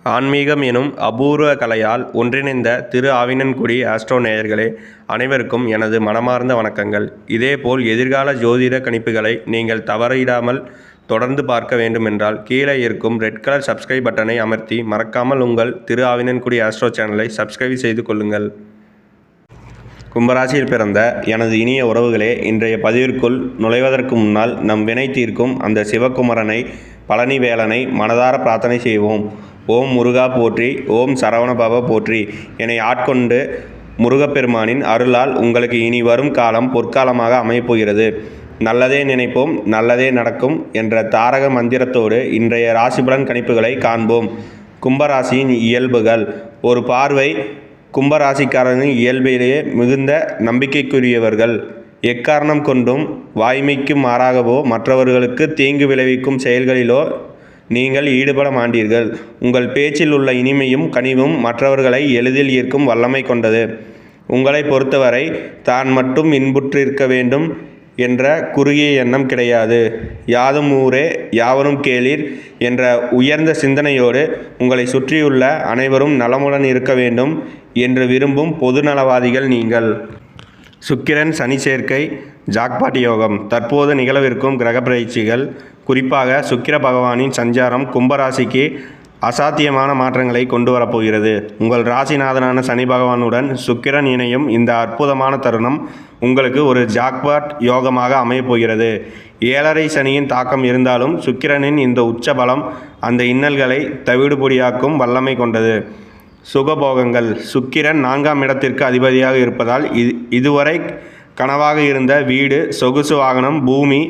ஆன்மீகம் எனும் அபூர்வ கலையால் ஒன்றிணைந்த திரு ஆவினன்குடி ஆஸ்ட்ரோ நேயர்களே, அனைவருக்கும் எனது மனமார்ந்த வணக்கங்கள். இதேபோல் எதிர்கால ஜோதிட கணிப்புகளை நீங்கள் தவறிடாமல் தொடர்ந்து பார்க்க வேண்டுமென்றால் கீழே இருக்கும் ரெட் கலர் சப்ஸ்கிரைப் பட்டனை அமர்த்தி மறக்காமல் உங்கள் திரு ஆவினன்குடி ஆஸ்ட்ரோ சேனலை சப்ஸ்கிரைப் செய்து கொள்ளுங்கள். கும்பராசியில் பிறந்த எனது இனிய உறவுகளே, இன்றைய பதிவிற்குள் நுழைவதற்கு முன்னால் நம் வினை தீர்க்கும் அந்த சிவகுமரனை, பழனிவேலனை மனதார பிரார்த்தனை செய்வோம். ஓம் முருகா போற்றி, ஓம் சரவணபவ போற்றி. என்னை ஆட்கொண்டு முருகப்பெருமானின் அருளால் உங்களுக்கு இனி வரும் காலம் பொற்காலமாக அமையப்போகிறது. நல்லதே நினைப்போம், நல்லதே நடக்கும் என்ற தாரக மந்திரத்தோடு இன்றைய ராசிபலன் கணிப்புகளை காண்போம். கும்பராசியின் இயல்புகள். ஒரு பார்வை கும்பராசிக்காரனின் இயல்பிலேயே மிகுந்த நம்பிக்கைக்குரியவர்கள். எக்காரணம் கொண்டும் வாய்மைக்கு மாறாகவோ மற்றவர்களுக்கு தீங்கு விளைவிக்கும் செயல்களிலோ நீங்கள் ஈடுபட மாட்டீர்கள். உங்கள் பேச்சில் உள்ள இனிமையும் கனிவும் மற்றவர்களை எளிதில் ஈர்க்கும் வல்லமை கொண்டது. உங்களை பொறுத்தவரை தான் மட்டும் இன்புற்றிருக்க வேண்டும் என்ற குறுகிய எண்ணம் கிடையாது. யாதும் ஊரே யாவரும் கேளீர் என்ற உயர்ந்த சிந்தனையோடு உங்களை சுற்றியுள்ள அனைவரும் நலமுடன் இருக்க வேண்டும் என்று விரும்பும் பொதுநலவாதிகள் நீங்கள். சுக்கிரன் சனி சேர்க்கை, ஜாக்பாட் யோகம். தற்போது நிகழவிருக்கும் கிரக பயிற்சிகள், குறிப்பாக சுக்கிர பகவானின் சஞ்சாரம் கும்பராசிக்கு அசாத்தியமான மாற்றங்களை கொண்டு வரப்போகிறது. உங்கள் ராசிநாதனான சனி பகவானுடன் சுக்கிரன் இணையும் இந்த அற்புதமான தருணம் உங்களுக்கு ஒரு ஜாக்பாட் யோகமாக அமையப்போகிறது. 7.5 சனியின் தாக்கம் இருந்தாலும் சுக்கிரனின் இந்த உச்ச பலம் அந்த இன்னல்களை தவிடுபொடியாக்கும் வல்லமை கொண்டது. சுகபோகங்கள். சுக்கிரன் 4ஆம் இடத்திற்கு அதிபதியாக இருப்பதால் இதுவரை கனவாக இருந்த வீடு, சொகுசு வாகனம், பூமி,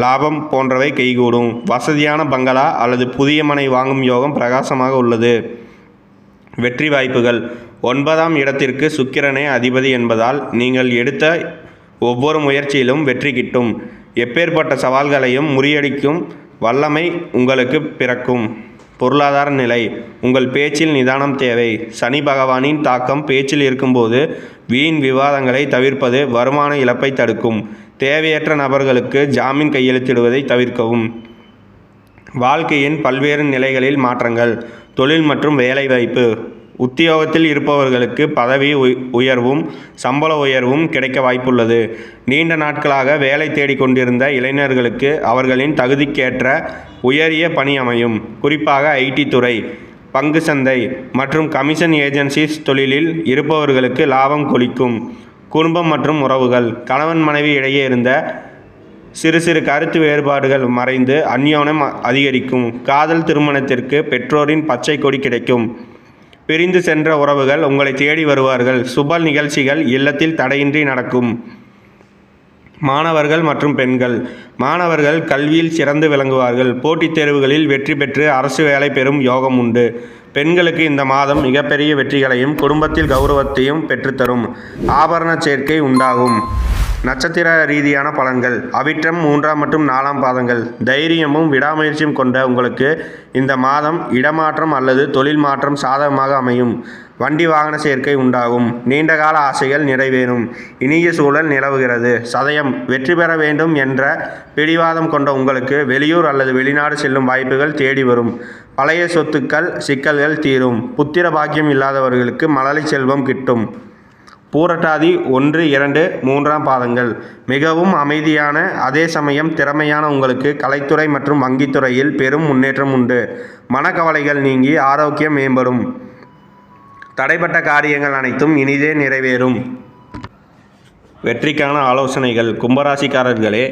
லாபம் போன்றவை கைகூடும். வசதியான பங்களா அல்லது புதிய மனை வாங்கும் யோகம் பிரகாசமாக உள்ளது. வெற்றி வாய்ப்புகள். 9ஆம் இடத்திற்கு சுக்கிரனே அதிபதி என்பதால் நீங்கள் எடுத்த ஒவ்வொரு முயற்சியிலும் வெற்றி கிட்டும். எப்பேற்பட்ட சவால்களையும் முறியடிக்கும் வல்லமை உங்களுக்கு பிறக்கும். பொருளாதார நிலை. உங்கள் பேச்சில் நிதானம் தேவை. சனி பகவானின் தாக்கம் பேச்சில் இருக்கும்போது வீண் விவாதங்களை தவிர்ப்பது வருமான இழப்பை தடுக்கும். தேவையற்ற நபர்களுக்கு ஜாமீன் கையெழுத்திடுவதை தவிர்க்கவும். வாழ்க்கையின் பல்வேறு நிலைகளில் மாற்றங்கள். தொழில் மற்றும் வேலைவாய்ப்பு. உத்தியோகத்தில் இருப்பவர்களுக்கு பதவி உயர்வும் சம்பள உயர்வும் கிடைக்க வாய்ப்புள்ளது. நீண்ட நாட்களாக வேலை தேடிக்கொண்டிருந்த இளைஞர்களுக்கு அவர்களின் தகுதிக்கேற்ற உயரிய பணி அமையும். குறிப்பாக ஐடி துறை, பங்கு சந்தை மற்றும் கமிஷன் ஏஜென்சிஸ் தொழிலில் இருப்பவர்களுக்கு லாபம் கொளிக்கும். குடும்பம் மற்றும் உறவுகள். கணவன் மனைவி இடையே இருந்த சிறு சிறு கருத்து வேறுபாடுகள் மறைந்து அந்யோன்யம் அதிகரிக்கும். காதல் திருமணத்திற்கு பெற்றோரின் பச்சை கொடி கிடைக்கும். பிரிந்து சென்ற உறவுகள் உங்களை தேடி வருவார்கள். சுப நிகழ்ச்சிகள் இல்லத்தில் தடையின்றி நடக்கும். மாணவர்கள் மற்றும் பெண்கள். மாணவர்கள் கல்வியில் சிறந்து விளங்குவார்கள். போட்டித் தேர்வுகளில் வெற்றி பெற்று அரசு வேலை பெறும் யோகம் உண்டு. பெண்களுக்கு இந்த மாதம் மிகப்பெரிய வெற்றிகளையும் குடும்பத்தில் கௌரவத்தையும் பெற்றுத்தரும். ஆபரண சேர்க்கை உண்டாகும். நட்சத்திர ரீதியான பலன்கள். அவிட்டம் 3ஆம் மற்றும் 4ஆம் பாதங்கள். தைரியமும் விடாமுயற்சியும் கொண்ட உங்களுக்கு இந்த மாதம் இடமாற்றம் அல்லது தொழில் மாற்றம் சாதகமாக அமையும். வண்டி வாகன சேர்க்கை உண்டாகும். நீண்டகால ஆசைகள் நிறைவேறும். இனிய சூழல் நிலவுகிறது. சதயம். வெற்றி பெற வேண்டும் என்ற பிடிவாதம் கொண்ட உங்களுக்கு வெளியூர் அல்லது வெளிநாடு செல்லும் வாய்ப்புகள் தேடி வரும். பழைய சொத்துக்கள் சிக்கல்கள் தீரும். புத்திர பாக்கியம் இல்லாதவர்களுக்கு மழலை செல்வம் கிட்டும். பூரட்டாதி 1, 2, 3ஆம் பாதங்கள். மிகவும் அமைதியான அதே சமயம் திறமையான உங்களுக்கு கலைத்துறை மற்றும் வங்கித்துறையில் பெரும் முன்னேற்றம் உண்டு. மனக்கவலைகள் நீங்கி ஆரோக்கியம் மேம்படும். தடைப்பட்ட காரியங்கள் அனைத்தும் இனிதே நிறைவேறும். வெற்றிக்கான ஆலோசனைகள். கும்பராசிக்காரர்களே,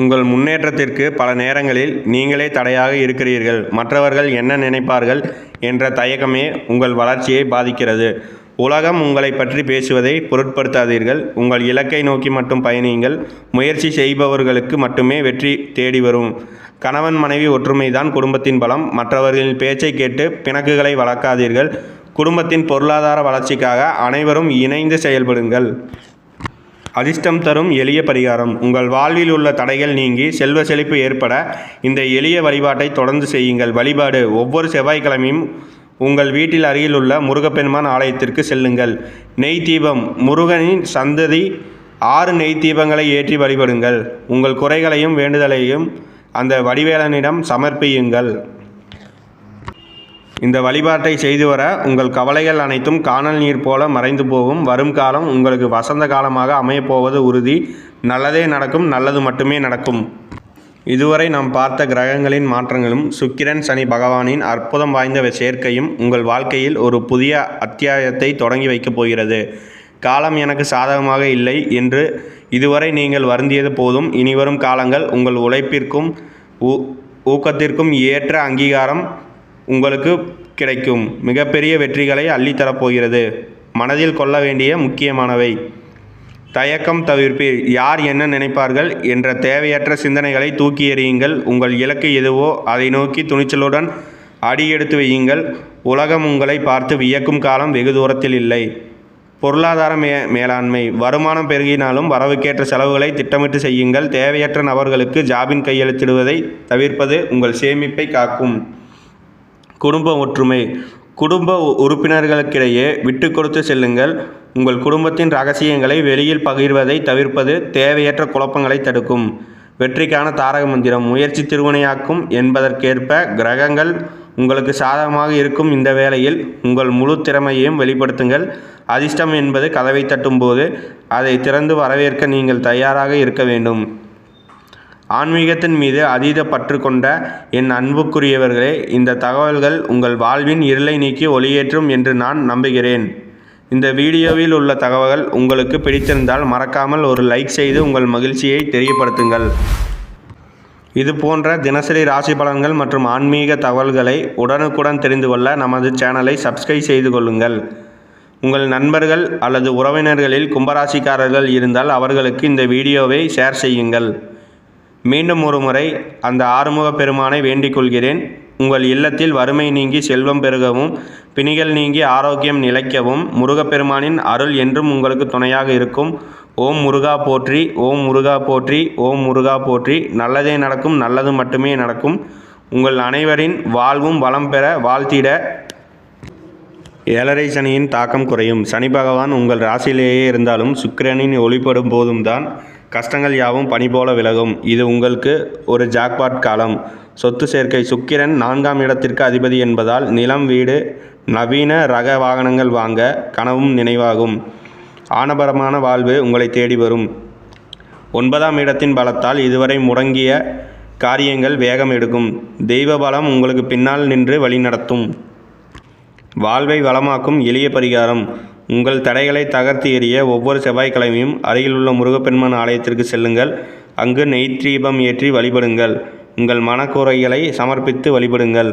உங்கள் முன்னேற்றத்திற்கு பல நேரங்களில் நீங்களே தடையாக இருக்கிறீர்கள். மற்றவர்கள் என்ன நினைப்பார்கள் என்ற தயக்கமே உங்கள் வளர்ச்சியை பாதிக்கிறது. உலகம் உங்களை பற்றி பேசுவதை பொருட்படுத்தாதீர்கள். உங்கள் இலக்கை நோக்கி மட்டும் பயணியுங்கள். முயற்சி செய்பவர்களுக்கு மட்டுமே வெற்றி தேடி வரும். கணவன் மனைவி ஒற்றுமைதான் குடும்பத்தின் பலம். மற்றவர்களின் பேச்சை கேட்டு பிணக்குகளை வளர்க்காதீர்கள். குடும்பத்தின் பொருளாதார வளர்ச்சிக்காக அனைவரும் இணைந்து செயல்படுங்கள். அதிர்ஷ்டம் தரும் எளிய பரிகாரம். உங்கள் வாழ்வில் உள்ள தடைகள் நீங்கி செல்வ செழிப்பு ஏற்பட இந்த எளிய வழிபாட்டை தொடர்ந்து செய்யுங்கள். வழிபாடு. ஒவ்வொரு செவ்வாய்க்கிழமையும் உங்கள் வீட்டில் அருகில் உள்ள முருகப்பெருமான் ஆலயத்திற்கு செல்லுங்கள். நெய் தீபம். முருகனின் சந்ததி 6 நெய் தீபங்களை ஏற்றி வழிபடுங்கள். உங்கள் குறைகளையும் வேண்டுதலையும் அந்த வடிவேலனிடம் சமர்ப்பியுங்கள். இந்த வழிபாட்டை செய்து வர உங்கள் கவலைகள் அனைத்தும் கானல் நீர் போல மறைந்து போகும். வரும் காலம் உங்களுக்கு வசந்த காலமாக அமையப்போவது உறுதி. நல்லதே நடக்கும், நல்லது மட்டுமே நடக்கும். இதுவரை நாம் பார்த்த கிரகங்களின் மாற்றங்களும் சுக்கிரன் சனி பகவானின் அற்புதம் வாய்ந்த சேர்க்கையும் உங்கள் வாழ்க்கையில் ஒரு புதிய அத்தியாயத்தை தொடங்கி வைக்கப் போகிறது. காலம் எனக்கு சாதகமாக இல்லை என்று இதுவரை நீங்கள் வருந்தியது போதும். இனிவரும் காலங்கள் உங்கள் உழைப்பிற்கும் ஊக்கத்திற்கும் ஏற்ற அங்கீகாரம் உங்களுக்கு கிடைக்கும். மிகப்பெரிய வெற்றிகளை அள்ளித்தரப்போகிறது. மனதில் கொள்ள வேண்டிய முக்கியமானவை: தயக்கம் தவிர்ப்பீர். யார் என்ன நினைப்பார்கள் என்ற தேவையற்ற சிந்தனைகளை தூக்கி எறியுங்கள். உங்கள் இலக்கு எதுவோ அதை நோக்கி துணிச்சலுடன் அடியெடுத்து வையுங்கள். உலகம் உங்களை பார்த்து வியக்கும் காலம் வெகு தூரத்தில் இல்லை. பொருளாதார மேலாண்மை. வருமானம் பெருகினாலும் வரவுக்கேற்ற செலவுகளை திட்டமிட்டு செய்யுங்கள். தேவையற்ற நபர்களுக்கு ஜாமீன் கையெழுத்திடுவதை தவிர்ப்பது உங்கள் சேமிப்பை காக்கும். குடும்ப ஒற்றுமை. குடும்ப உறுப்பினர்களுக்கிடையே விட்டு கொடுத்து செல்லுங்கள். உங்கள் குடும்பத்தின் ரகசியங்களை வெளியில் பகிர்வதை தவிர்ப்பது தேவையற்ற குழப்பங்களை தடுக்கும். வெற்றிக்கான தாரக மந்திரம். முயற்சி திருவினையாக்கும் என்பதற்கேற்ப கிரகங்கள் உங்களுக்கு சாதகமாக இருக்கும் இந்த வேளையில் உங்கள் முழு திறமையையும் வெளிப்படுத்துங்கள். அதிர்ஷ்டம் என்பது கதவை தட்டும்போது அதை திறந்து வரவேற்க நீங்கள் தயாராக இருக்க வேண்டும். ஆன்மீகத்தின் மீது அதீத பற்று கொண்ட என் அன்புக்குரியவர்களே, இந்த தகவல்கள் உங்கள் வாழ்வின் இருளை நீக்கி ஒளியேற்றும் என்று நான் நம்புகிறேன். இந்த வீடியோவில் உள்ள தகவல்கள் உங்களுக்கு பிடித்திருந்தால் மறக்காமல் ஒரு லைக் செய்து உங்கள் மகிழ்ச்சியை தெரியப்படுத்துங்கள். இது போன்ற தினசரி ராசி பலன்கள் மற்றும் ஆன்மீக தகவல்களை உடனுக்குடன் தெரிந்து கொள்ள நமது சேனலை சப்ஸ்கிரைப் செய்து கொள்ளுங்கள். உங்கள் நண்பர்கள் அல்லது உறவினர்களில் கும்பராசிக்காரர்கள் இருந்தால் அவர்களுக்கு இந்த வீடியோவை ஷேர் செய்யுங்கள். மீண்டும் ஒரு முறை அந்த ஆறுமுக பெருமானை வேண்டிக் கொள்கிறேன். உங்கள் இல்லத்தில் வறுமை நீங்கி செல்வம் பெருகவும், பிணிகள் நீங்கி ஆரோக்கியம் நிலைக்கவும் முருகப்பெருமானின் அருள் என்றும் உங்களுக்கு துணையாக இருக்கும். ஓம் முருகா போற்றி, ஓம் முருகா போற்றி, ஓம் முருகா போற்றி. நல்லதே நடக்கும், நல்லது மட்டுமே நடக்கும். உங்கள் அனைவரின் வாழ்வும் வளம் பெற வாழ்த்திட. ஏழரை சனியின் தாக்கம் குறையும். சனி பகவான் உங்கள் ராசியிலேயே இருந்தாலும் சுக்கிரனின் ஒளிப்படும் போதும் தான் கஷ்டங்கள் யாவும் பனி போல விலகும். இது உங்களுக்கு ஒரு ஜாக்பாட் காலம். சொத்து சேர்க்கை. சுக்கிரன் 4ஆம் இடத்திற்கு அதிபதி என்பதால் நிலம், வீடு, நவீன ரக வாகனங்கள் வாங்க கனவும் நினைவாகும். ஆடம்பரமான வாழ்வு உங்களை தேடி வரும். 9ஆம் இடத்தின் பலத்தால் இதுவரை முடங்கிய காரியங்கள் வேகம் எடுக்கும். தெய்வ பலம் உங்களுக்கு பின்னால் நின்று வழிநடத்தும். வாழ்வை வளமாக்கும் எளிய பரிகாரம். உங்கள் தடைகளை தகர்த்து எறிய ஒவ்வொரு செவ்வாய்க்கிழமையும் அருகிலுள்ள முருகப்பெருமான் ஆலயத்திற்கு செல்லுங்கள். அங்கு நெய் தீபம் ஏற்றி வழிபடுங்கள். உங்கள் மனக்குறைகளை சமர்ப்பித்து வழிபடுங்கள்.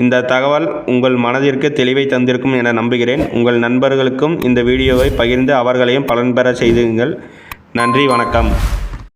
இந்த தகவல் உங்கள் மனதிற்கு தெளிவை தந்திருக்கும் என நம்புகிறேன். உங்கள் நண்பர்களுக்கும் இந்த வீடியோவை பகிர்ந்து அவர்களையும் பலன் பெற செய்துங்கள். நன்றி, வணக்கம்.